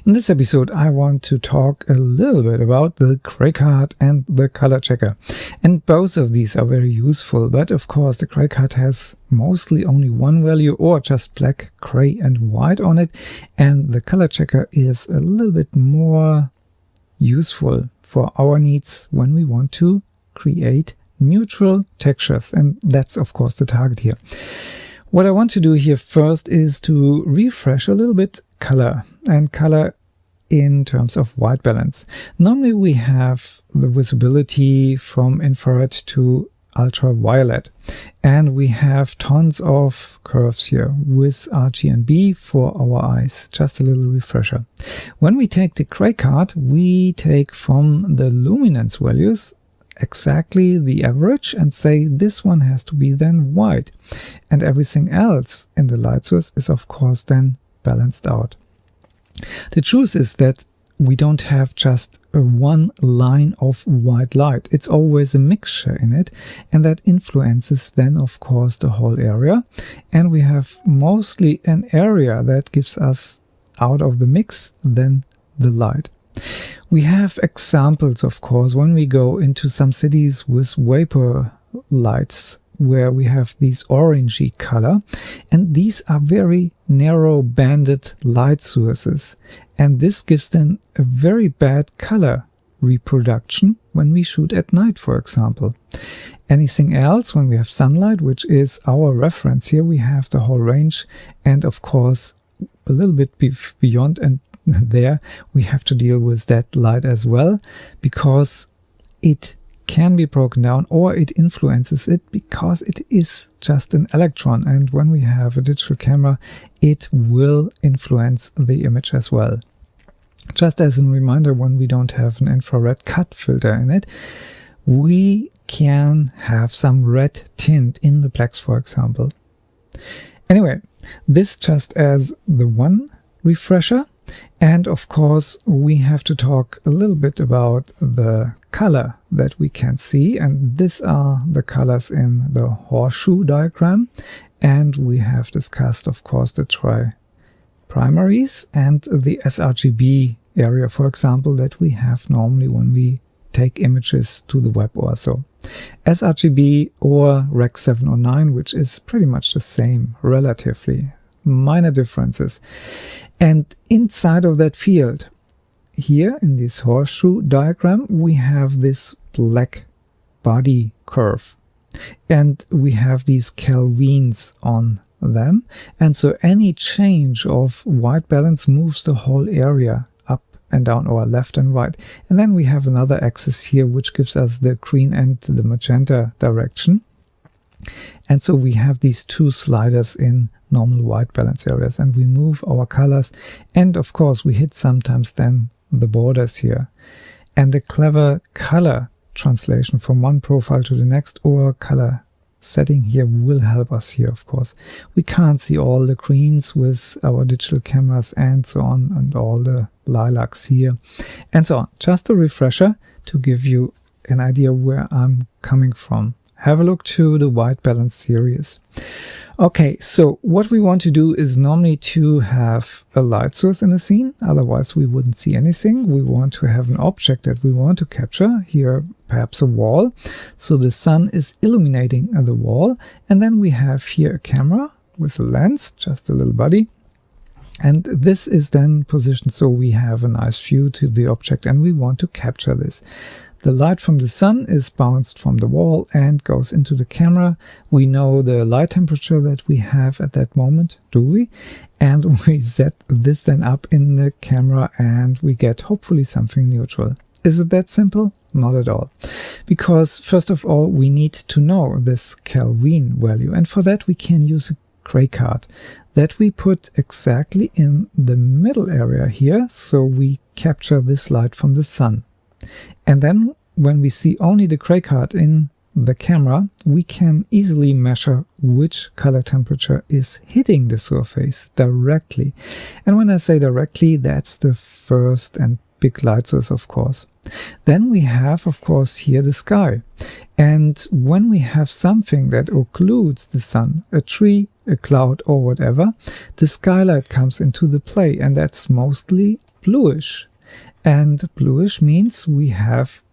In this episode, I want to talk a little bit about the gray card and the color checker. And both of these are very useful, but of course the gray card has mostly only one value or just black, gray and white on it. And the color checker is a little bit more useful for our needs when we want to create neutral textures. And that's of course the target here. What I want to do here first is to refresh a little bit color in terms of white balance. Normally we have the visibility from infrared to ultraviolet, and we have tons of curves here with RGB for our eyes. Just a little refresher. When we take the gray card, we take from the luminance values exactly the average and say this one has to be then white, and everything else in the light source is of course then balanced out. The truth is that we don't have just one line of white light. It's always a mixture in it, and that influences then of course the whole area. And we have mostly an area that gives us out of the mix then the light. We have examples of course when we go into some cities with vapor lights, where we have these orangey color, and these are very narrow banded light sources, and this gives them a very bad color reproduction when we shoot at night, for example. Anything else, when we have sunlight, which is our reference here, we have the whole range, and of course a little bit beyond, and there we have to deal with that light as well, because it can be broken down or it influences it, because it is just an electron, and when we have a digital camera it will influence the image as well. Just as a reminder, when we don't have an infrared cut filter in it, we can have some red tint in the blacks, for example. Anyway, this just as the one refresher. And of course we have to talk a little bit about the color that we can see, and these are the colors in the horseshoe diagram, and we have discussed of course the tri-primaries and the sRGB area, for example, that we have normally when we take images to the web or so. sRGB or Rec 709, which is pretty much the same, relatively minor differences. And inside of that field, here in this horseshoe diagram, we have this black body curve. And we have these kelvins on them. And so any change of white balance moves the whole area up and down, or left and right. And then we have another axis here, which gives us the green and the magenta direction. And so we have these two sliders in normal white balance areas, and we move our colors, and of course we hit sometimes then the borders here. And the clever color translation from one profile to the next, or color setting here, will help us here. Of course we can't see all the greens with our digital cameras and so on, and all the lilacs here and so on. Just a refresher to give you an idea where I'm coming from. Have a look to the white balance series. Okay, so what we want to do is normally to have a light source in a scene, otherwise we wouldn't see anything. We want to have an object that we want to capture, here perhaps a wall. So the sun is illuminating the wall, and then we have here a camera with a lens, just a little body. And this is then positioned so we have a nice view to the object, and we want to capture this. The light from the sun is bounced from the wall and goes into the camera. We know the light temperature that we have at that moment, do we? And we set this then up in the camera, and we get hopefully something neutral. Is it that simple? Not at all. Because first of all, we need to know this Kelvin value, and for that we can use a gray card that we put exactly in the middle area here, so we capture this light from the sun. And then when we see only the gray card in the camera, we can easily measure which color temperature is hitting the surface directly. And when I say directly, that's the first and big light source, of course. Then we have, of course, here the sky. And when we have something that occludes the sun, a tree, a cloud or whatever, the skylight comes into the play, and that's mostly bluish. And bluish means we have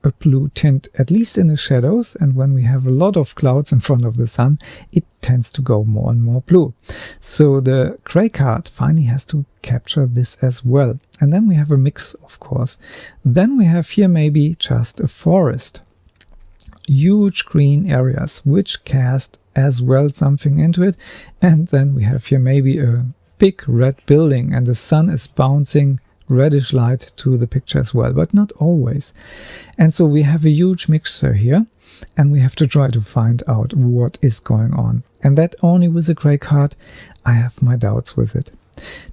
a blue tint, at least in the shadows, and when we have a lot of clouds in front of the sun, it tends to go more and more blue. So the gray card finally has to capture this as well. And then we have a mix, of course. Then we have here maybe just a forest. Huge green areas, which cast as well something into it. And then we have here maybe a big red building, and the sun is bouncing reddish light to the picture as well, but not always. And so we have a huge mixture here, and we have to try to find out what is going on. And that only with a gray card, I have my doubts with it.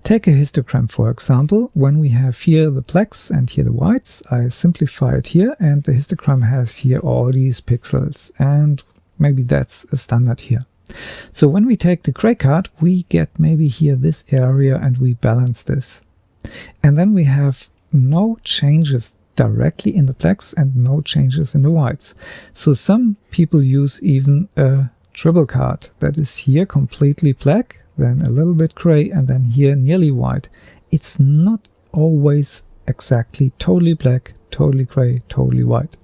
Take a histogram, for example. When we have here the blacks and here the whites, I simplify it here, and the histogram has here all these pixels, and maybe that's a standard here. So when we take the gray card, we get maybe here this area, and we balance this. And then we have no changes directly in the blacks and no changes in the whites. So some people use even a triple card that is here completely black, then a little bit gray, and then here nearly white. It's not always exactly totally black, totally gray, totally white.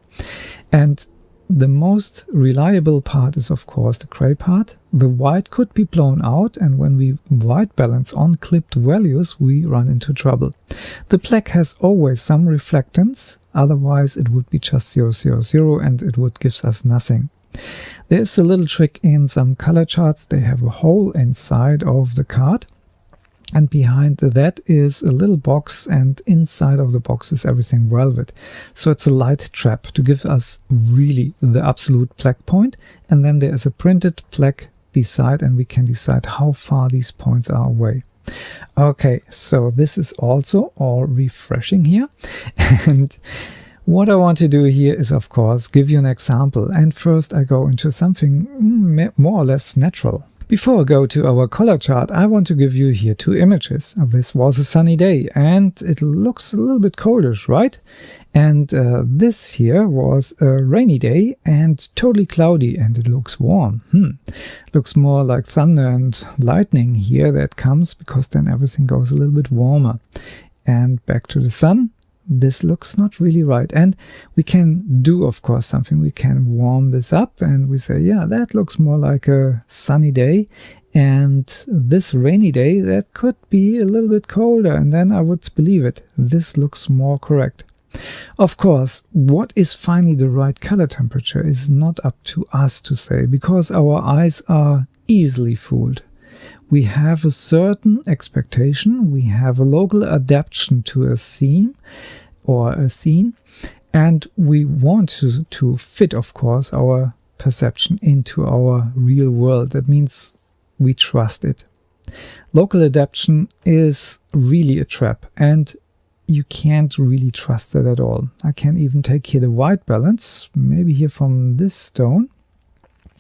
And the most reliable part is, of course, the gray part. The white could be blown out, and when we white balance on clipped values, we run into trouble. The black has always some reflectance, otherwise it would be just 0, 0, 0, and it would give us nothing. There's a little trick in some color charts. They have a hole inside of the card, and behind that is a little box, and inside of the box is everything velvet. So it's a light trap to give us really the absolute black point, and then there is a printed black beside, and we can decide how far these points are away. Okay, so this is also all refreshing here. And what I want to do here is, of course, give you an example. And first I go into something more or less natural. Before I go to our color chart, I want to give you here two images. This was a sunny day, and it looks a little bit coldish, right? And this here was a rainy day and totally cloudy, and it looks warm. Looks more like thunder and lightning here that comes, because then everything goes a little bit warmer. And back to the sun. This looks not really right, and we can do, of course, something. We can warm this up, and we say, yeah, that looks more like a sunny day, and this rainy day, that could be a little bit colder, and then I would believe it. This looks more correct. Of course, what is finally the right color temperature is not up to us to say, because our eyes are easily fooled. We have a certain expectation, we have a local adaptation to a scene, and we want to fit, of course, our perception into our real world. That means we trust it. Local adaptation is really a trap, and you can't really trust it at all. I can even take here the white balance, maybe here from this stone,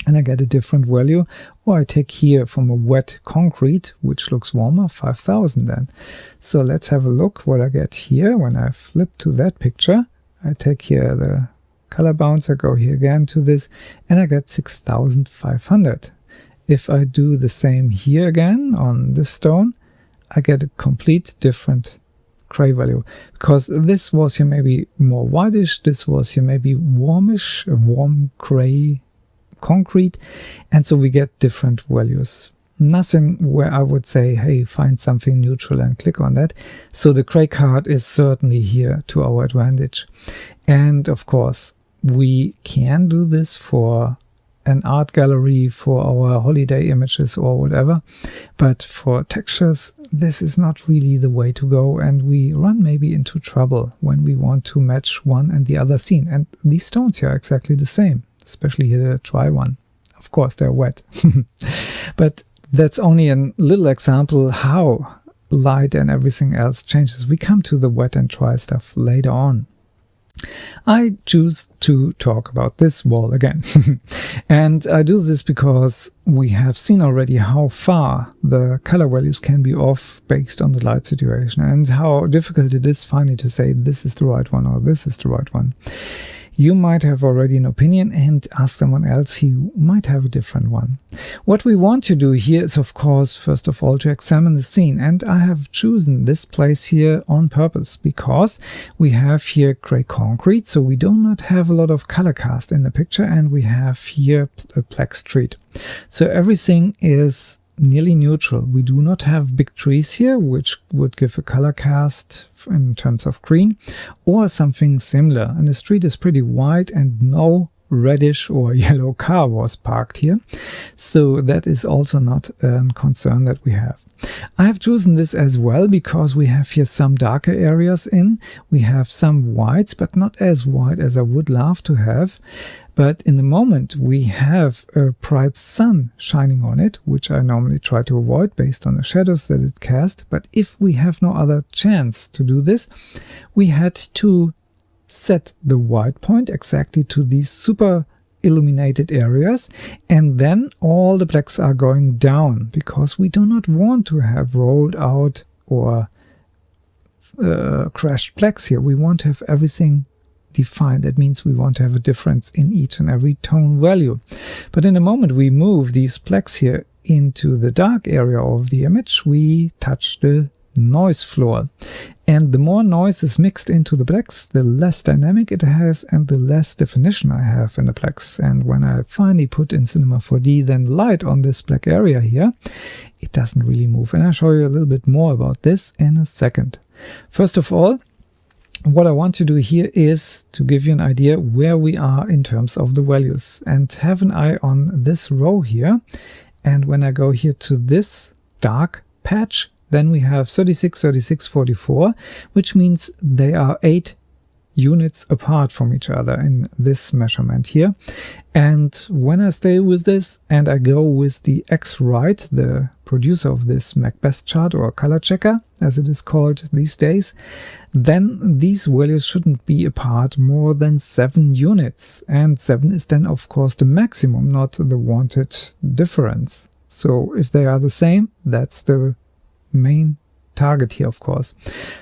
and I get a different value, or I take here from a wet concrete, which looks warmer, 5000 then. So let's have a look what I get here when I flip to that picture. I take here the color bounce, I go here again to this, and I get 6500. If I do the same here again on this stone, I get a complete different gray value, because this was here maybe more whitish, this was here maybe warmish, a warm gray concrete, and so we get different values. Nothing where I would say, hey, find something neutral and click on that. So the gray card is certainly here to our advantage. And of course, we can do this for an art gallery, for our holiday images or whatever, but for textures, this is not really the way to go, and we run maybe into trouble when we want to match one and the other scene. And these stones here are exactly the same, especially here the dry one. Of course, they're wet. But that's only a little example how light and everything else changes. We come to the wet and dry stuff later on. I choose to talk about this wall again. And I do this because we have seen already how far the color values can be off based on the light situation, and how difficult it is finally to say this is the right one or this is the right one. You might have already an opinion and ask someone else who might have a different one. What we want to do here is, of course, first of all, to examine the scene. And I have chosen this place here on purpose because we have here gray concrete, so we do not have a lot of color cast in the picture, and we have here a black street. So everything is nearly neutral. We do not have big trees here, which would give a color cast in terms of green, or something similar. And the street is pretty white, and no reddish or yellow car was parked here. So that is also not a concern that we have. I have chosen this as well because we have here some darker areas in. We have some whites, but not as white as I would love to have. But in the moment we have a bright sun shining on it, which I normally try to avoid based on the shadows that it casts. But if we have no other chance to do this, we had to set the white point exactly to these super illuminated areas, and then all the blacks are going down because we do not want to have rolled out or crashed blacks here. We want to have everything defined. That means we want to have a difference in each and every tone value. But in the moment we move these blacks here into the dark area of the image, we touch the noise floor. And the more noise is mixed into the blacks, the less dynamic it has and the less definition I have in the blacks. And when I finally put in Cinema 4D then light on this black area here, it doesn't really move. And I'll show you a little bit more about this in a second. First of all, what I want to do here is to give you an idea where we are in terms of the values, and have an eye on this row here. And when I go here to this dark patch, then we have 36, 36, 44, which means they are 8 units apart from each other in this measurement here. And when I stay with this and I go with the X-Rite, the producer of this Macbeth chart or color checker, as it is called these days, then these values shouldn't be apart more than 7 units. And 7 is then, of course, the maximum, not the wanted difference. So if they are the same, that's the main target here, of course.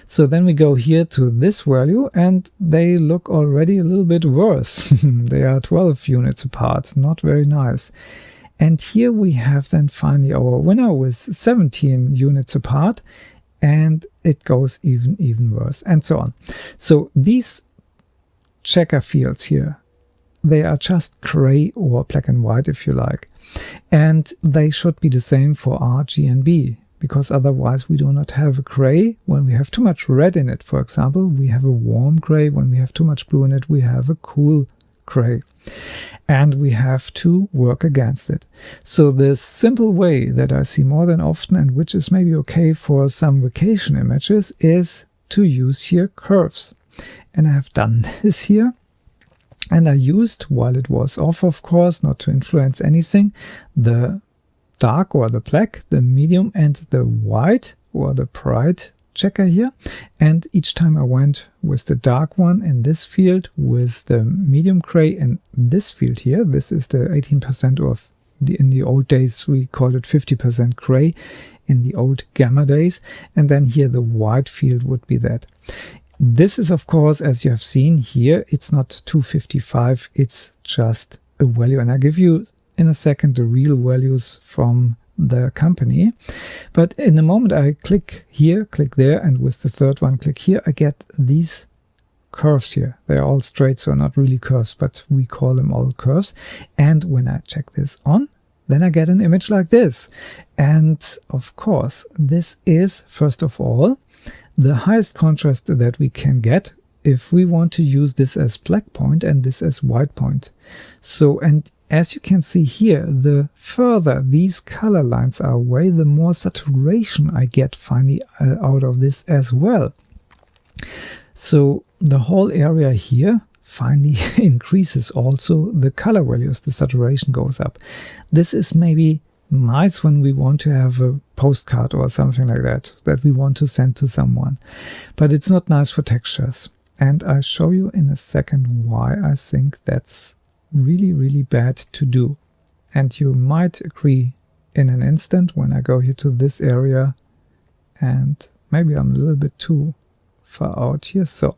So then we go here to this value, and they look already a little bit worse. They are 12 units apart, not very nice. And here we have then finally our winner with 17 units apart, and it goes even worse, and so on. So these checker fields here, they are just gray or black and white if you like, and they should be the same for R, G and B, because otherwise we do not have a gray when we have too much red in it. For example, we have a warm gray. When we have too much blue in it, we have a cool gray. And we have to work against it. So the simple way that I see more than often, and which is maybe okay for some vacation images, is to use here curves. And I have done this here. And I used, while it was off, of course, not to influence anything, the dark or the black, the medium and the white or the bright checker here. And each time I went with the dark one in this field, with the medium gray in this field here. This is the 18% of in the old days we called it 50% gray in the old gamma days. And then here the white field would be that. This is, of course, as you have seen here, it's not 255, it's just a value. And I give you in a second the real values from the company. But in the moment I click here, click there, and with the third one click here, I get these curves here. They are all straight, so not really curves, but we call them all curves. And when I check this on, then I get an image like this. And of course, this is, first of all, the highest contrast that we can get if we want to use this as black point and this as white point. So, and as you can see here, the further these color lines are away, the more saturation I get finally out of this as well. So the whole area here finally increases also the color values, the saturation goes up. This is maybe nice when we want to have a postcard or something like that we want to send to someone. But it's not nice for textures. And I'll show you in a second why I think that's really bad to do. And you might agree in an instant when I go here to this area, and maybe I'm a little bit too far out here. So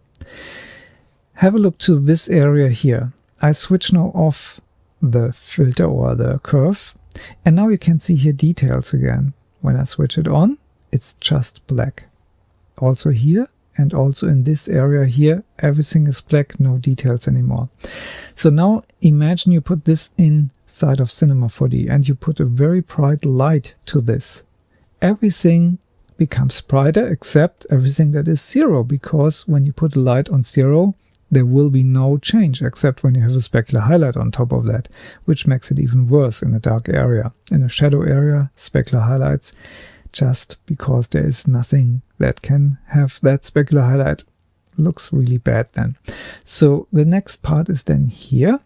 have a look to this area here. I switch now off the filter or the curve, and now you can see here details again. When I switch it on, it's just black. Also here and also in this area here, everything is black, no details anymore. So now imagine you put this inside of Cinema 4D and you put a very bright light to this. Everything becomes brighter except everything that is 0, because when you put a light on 0, there will be no change except when you have a specular highlight on top of that, which makes it even worse in a dark area. In a shadow area, specular highlights, just because there is nothing that can have that specular highlight, looks really bad then. So the next part is then here.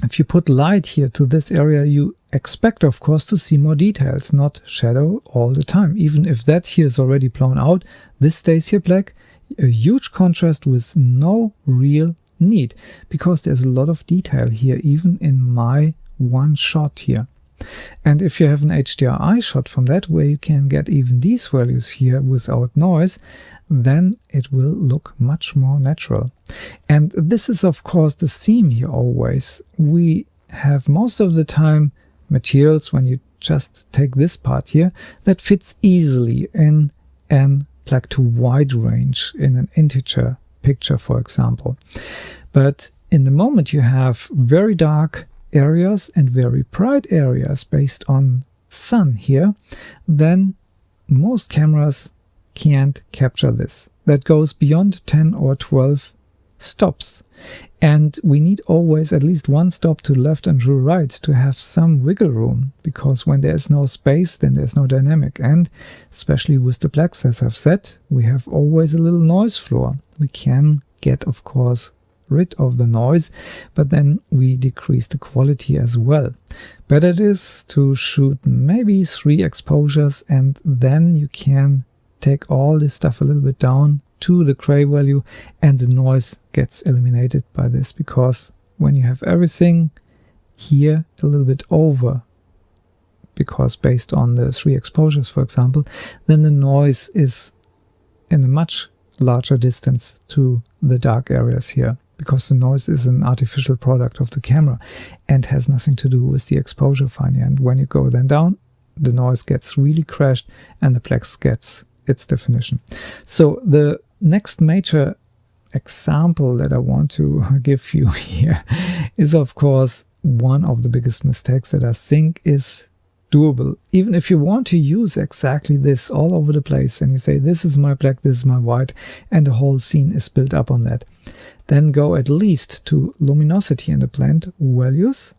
If you put light here to this area, you expect, of course, to see more details, not shadow all the time. Even if that here is already blown out, this stays here black. A huge contrast with no real need, because there's a lot of detail here, even in my one shot here. And if you have an HDRI shot from that, where you can get even these values here without noise, then it will look much more natural. And this is, of course, the theme here always. We have most of the time materials, when you just take this part here, that fits easily in an black to white range in an integer picture, for example. But in the moment you have very dark areas and very bright areas based on sun here, then most cameras can't capture this. That goes beyond 10 or 12 stops. And we need always at least one stop to left and to right to have some wiggle room, because when there's no space, then there's no dynamic. And especially with the blacks, as I've said, we have always a little noise floor. We can get, of course, rid of the noise, but then we decrease the quality as well. Better it is to shoot maybe 3 exposures, and then you can take all this stuff a little bit down to the gray value, and the noise gets eliminated by this, because when you have everything here a little bit over, because based on the 3 exposures, for example, then the noise is in a much larger distance to the dark areas here, because the noise is an artificial product of the camera and has nothing to do with the exposure finally. And when you go then down, the noise gets really crashed and the blacks gets its definition. So the next major example that I want to give you here is, of course, one of the biggest mistakes that I think is doable. Even if you want to use exactly this all over the place, and you say, this is my black, this is my white, and the whole scene is built up on that, then go at least to luminosity in the blend values,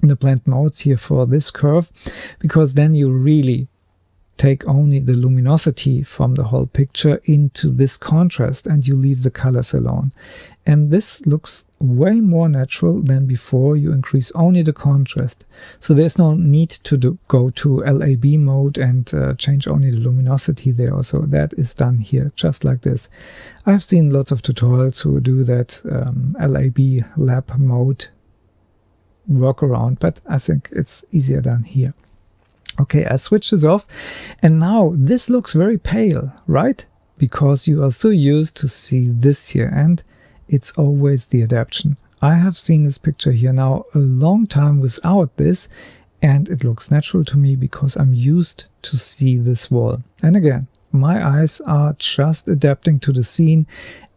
in the blend modes here for this curve, because then you really take only the luminosity from the whole picture into this contrast, and you leave the colors alone. And this looks way more natural than before you increase only the contrast. So there's no need to go to LAB mode and change only the luminosity there. Also, that is done here just like this. I've seen lots of tutorials who do that LAB lab mode workaround, but I think it's easier done here. Okay, I switch this off, and now this looks very pale, right? Because you are so used to see this here, and it's always the adaptation. I have seen this picture here now a long time without this, and it looks natural to me because I'm used to see this wall. And again, my eyes are just adapting to the scene,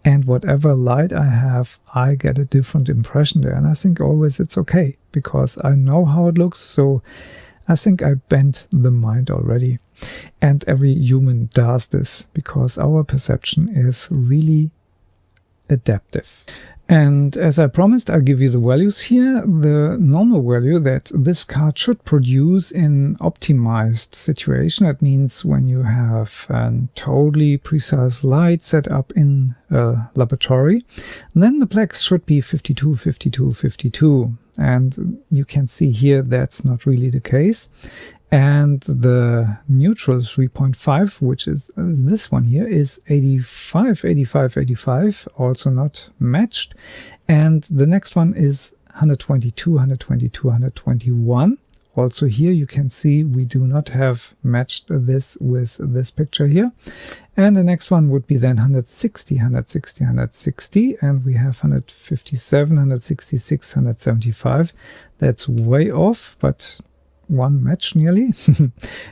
and whatever light I have, I get a different impression there. And I think always it's okay, because I know how it looks, so I think I bent the mind already. And every human does this, because our perception is really adaptive. And as I promised, I'll give you the values here. The normal value that this card should produce in optimized situation. That means when you have a totally precise light set up in a laboratory, then the blacks should be 52, 52, 52. And you can see here that's not really the case. And the neutral 3.5, which is this one here, is 85, 85, 85, also not matched. And the next one is 122, 122, 121, also here you can see we do not have matched this with this picture here. And the next one would be then 160, 160, 160, and we have 157, 166, 175. That's way off, but one match nearly.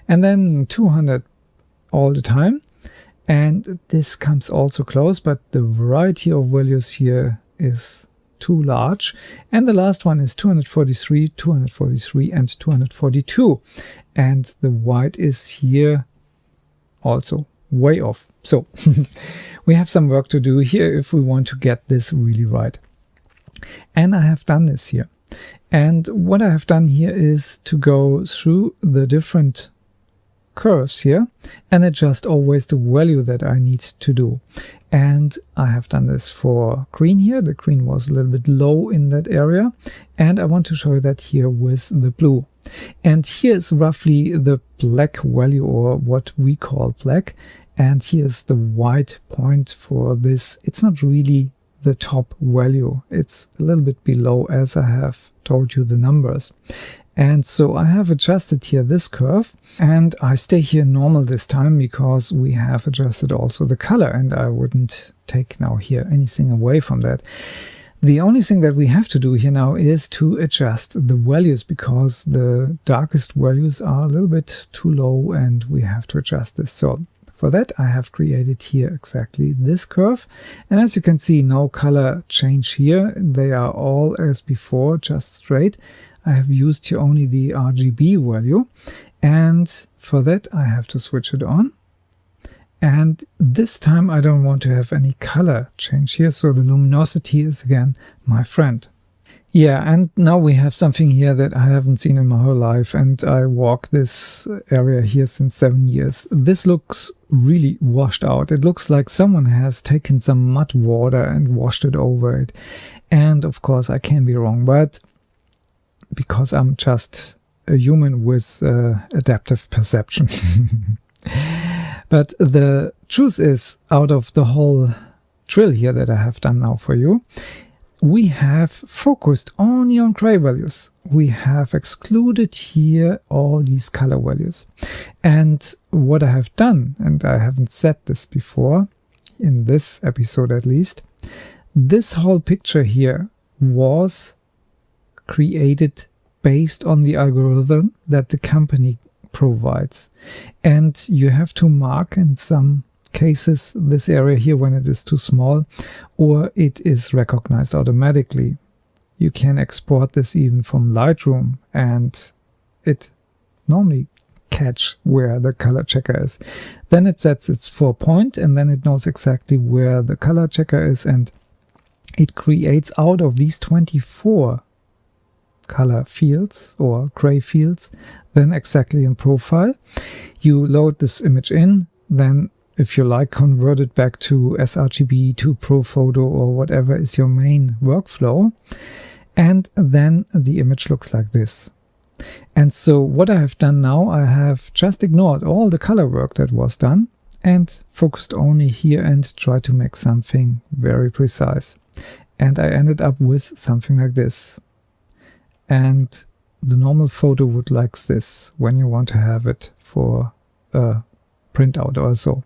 And then 200 all the time. And this comes also close, but the variety of values here is too large. And the last one is 243, 243, and 242. And the white is here also way off. So we have some work to do here if we want to get this really right. And I have done this here. And what I have done here is to go through the different curves here and adjust always the value that I need to do. And I have done this for green here. The green was a little bit low in that area, and I want to show you that here with the blue. And here is roughly the black value, or what we call black, and here's the white point for this. It's not really the top value, it's a little bit below, as I have told you the numbers. And so I have adjusted here this curve, and I stay here normal this time because we have adjusted also the color, and I wouldn't take now here anything away from that. The only thing that we have to do here now is to adjust the values, because the darkest values are a little bit too low and we have to adjust this. So for that I have created here exactly this curve, and as you can see, no color change here. They are all as before, just straight. I have used here only the RGB value, and for that I have to switch it on. And this time I don't want to have any color change here, so the luminosity is again my friend. Yeah, and now we have something here that I haven't seen in my whole life, and I walk this area here since 7 years. This looks really washed out. It looks like someone has taken some mud water and washed it over it. And of course I can be wrong, but because I'm just a human with adaptive perception. But the truth is, out of the whole drill here that I have done now for you, we have focused only on gray values. We have excluded here all these color values. And what I have done, and I haven't said this before, in this episode at least, this whole picture here was created based on the algorithm that the company provides. And you have to mark in some cases this area here when it is too small, or it is recognized automatically. You can export this even from Lightroom, and it normally catch where the color checker is. Then it sets its 4 point, and then it knows exactly where the color checker is, and it creates out of these 24 color fields or gray fields, then exactly in profile. You load this image in, then if you like, convert it back to sRGB, to ProPhoto, or whatever is your main workflow, and then the image looks like this. And so what I have done now, I have just ignored all the color work that was done and focused only here and tried to make something very precise. And I ended up with something like this. And the normal photo would like this when you want to have it for a printout or so.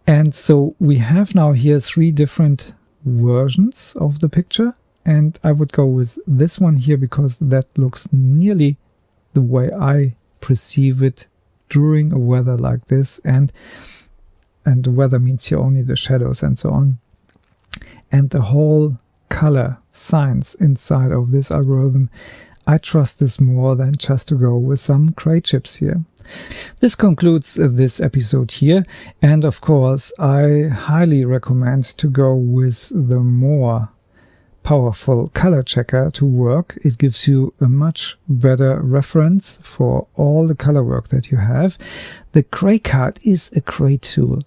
And so we have now here 3 different versions of the picture, and I would go with this one here because that looks nearly the way I perceive it during a weather like this, and the weather means here only the shadows and so on. And the whole color science inside of this algorithm, I trust this more than just to go with some gray chips here. This concludes this episode here, and of course I highly recommend to go with the more powerful color checker to work. It gives you a much better reference for all the color work that you have. The gray card is a great tool,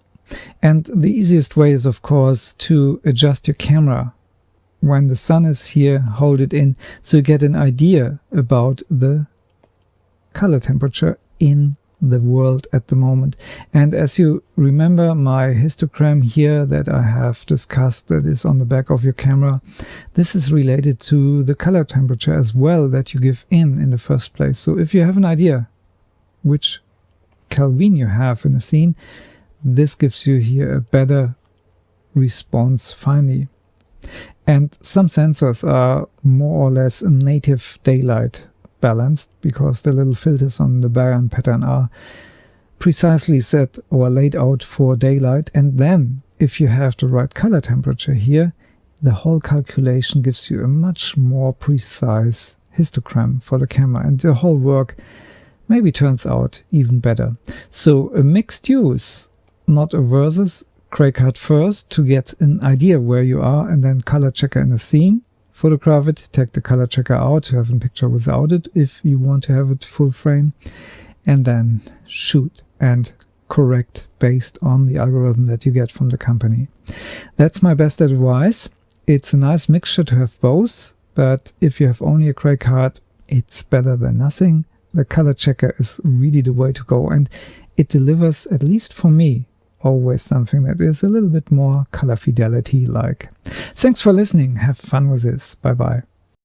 and the easiest way is of course to adjust your camera. When the sun is here, hold it in so you get an idea about the color temperature in the world at the moment. And as you remember, my histogram here that I have discussed, that is on the back of your camera, this is related to the color temperature as well that you give in the first place. So if you have an idea which Kelvin you have in a scene, this gives you here a better response finally. And some sensors are more or less native daylight balanced, because the little filters on the background pattern are precisely set or laid out for daylight. And then if you have the right color temperature here, the whole calculation gives you a much more precise histogram for the camera, and the whole work maybe turns out even better. So a mixed use, not a versus. Craycard first to get an idea where you are, and then color checker in a scene. Photograph it, take the color checker out to have a picture without it if you want to have it full frame, and then shoot and correct based on the algorithm that you get from the company. That's my best advice. It's a nice mixture to have both, but if you have only a Craycard, it's better than nothing. The color checker is really the way to go, and it delivers, at least for me, always something that is a little bit more color fidelity like. Thanks for listening. Have fun with this. Bye bye.